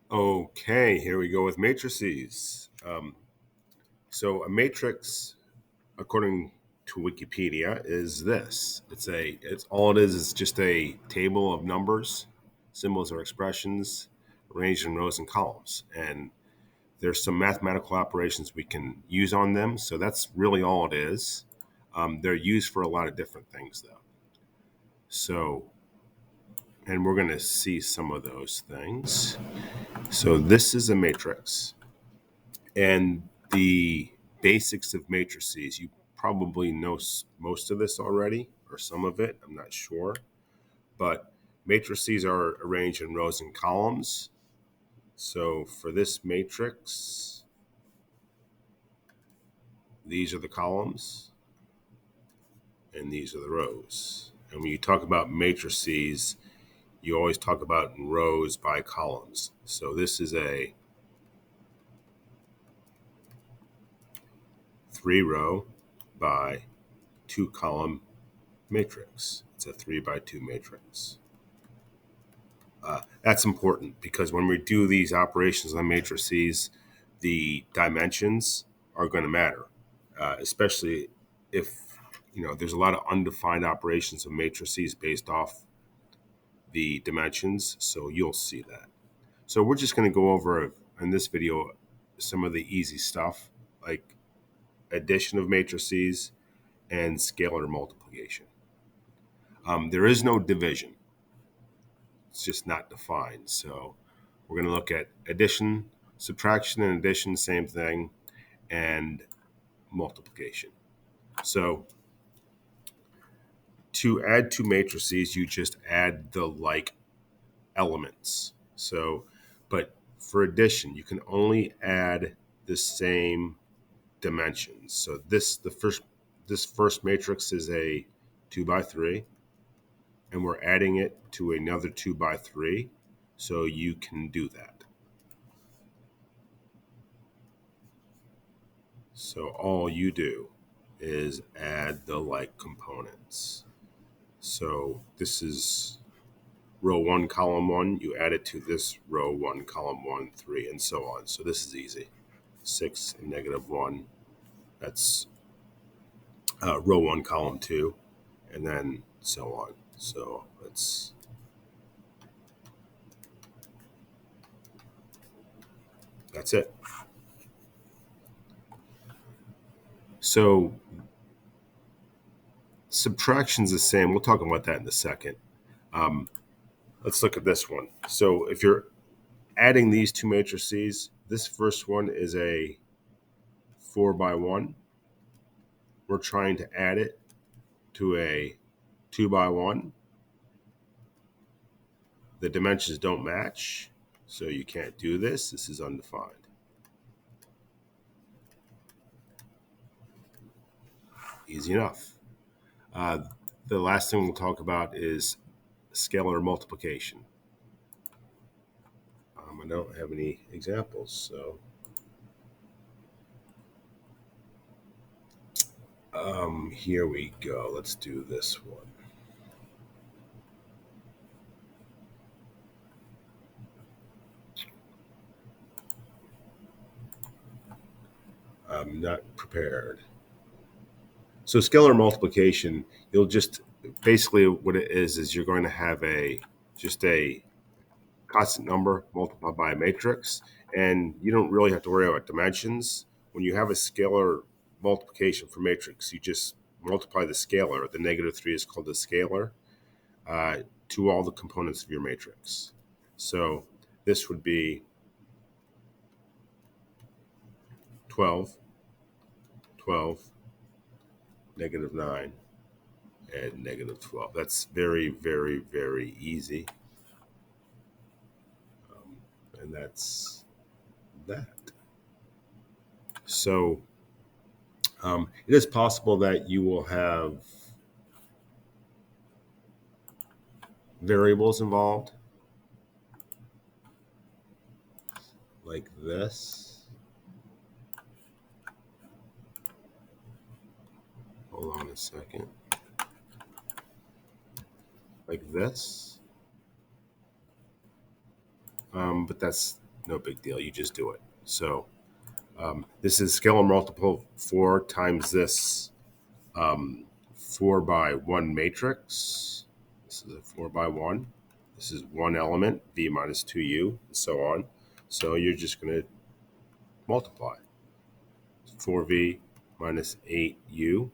Okay, here we go with matrices. So a matrix, according to Wikipedia, is this. It's all it is just a table of numbers, symbols or expressions arranged in rows and columns. And there's some mathematical operations we can use on them. So that's really all it is. They're used for a lot of different things, though. So, and we're going to see some of those things. So this is a matrix. And the basics of matrices, you probably know most of this already, or some of it, I'm not sure. But matrices are arranged in rows and columns. So for this matrix, these are the columns, and these are the rows. And when you talk about matrices, you always talk about in rows by columns. So this is a 3-row by 2-column matrix. It's a 3 by 2 matrix. That's important because when we do these operations on matrices, the dimensions are going to matter, especially if there's a lot of undefined operations of matrices based off the dimensions. So you'll see that. So we're just going to go over in this video some of the easy stuff like addition of matrices and scalar multiplication. There is no division. It's just not defined. So we're going to look at addition, subtraction and addition, same thing, and multiplication. So to add two matrices, you just add the like elements. So, but for addition, you can only add the same dimensions. So this first matrix is a 2 by 3, and we're adding it to another 2 by 3. So you can do that. So all you do is add the like components. So this is row 1, column 1. You add it to this row 1, column 1, 3, and so on. So this is easy. 6 and negative 1. That's row 1, column 2, and then so on. So that's it. So subtraction's the same. We'll talk about that in a second. Let's look at this one. So if you're adding these two matrices, this first one is a 4 by 1. We're trying to add it to a 2 by 1. The dimensions don't match, so you can't do this. This is undefined. Easy enough. The last thing we'll talk about is scalar multiplication. I don't have any examples, so here we go. Let's do this one. I'm not prepared. So scalar multiplication, you'll just basically what it is you're going to have just a constant number multiplied by a matrix, and you don't really have to worry about dimensions. When you have a scalar multiplication for matrix, you just multiply the scalar. The -3 is called the scalar to all the components of your matrix. So this would be 12, 12, -9, and -12. That's very, very, very easy. And that's that. So it is possible that you will have variables involved like this. Hold on a second. Like this. But that's no big deal. You just do it. So this is scalar multiple 4 times this 4 by 1 matrix. This is a 4 by 1. This is one element, v minus 2u, and so on. So you're just going to multiply. 4v minus 8u,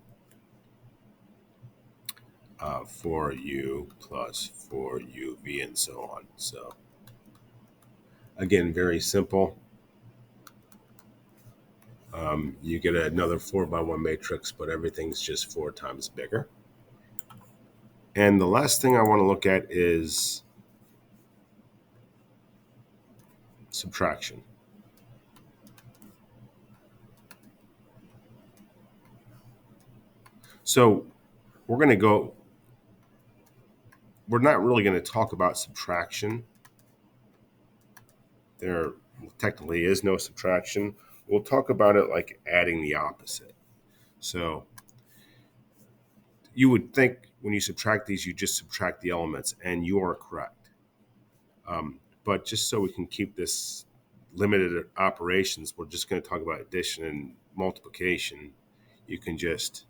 4u plus 4uv, and so on. So again, very simple. You get another 4 by 1 matrix, but everything's just 4 times bigger. And the last thing I want to look at is subtraction. So we're not really going to talk about subtraction. There technically is no subtraction. We'll talk about it like adding the opposite. So you would think when you subtract these, you just subtract the elements, and you are correct. But just so we can keep this limited operations, we're just going to talk about addition and multiplication. You can just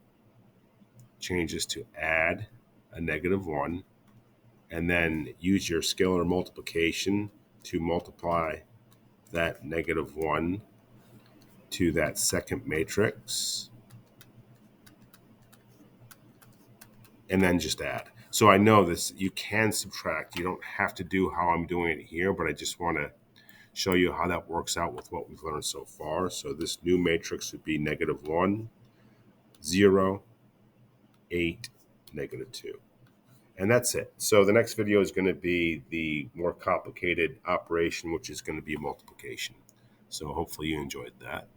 change this to add a -1, and then use your scalar multiplication to multiply that -1 to that second matrix, and then just add. So I know this, you can subtract. You don't have to do how I'm doing it here, but I just want to show you how that works out with what we've learned so far. So this new matrix would be -1, 0, 8, -2. And that's it. So the next video is going to be the more complicated operation, which is going to be multiplication. So hopefully you enjoyed that.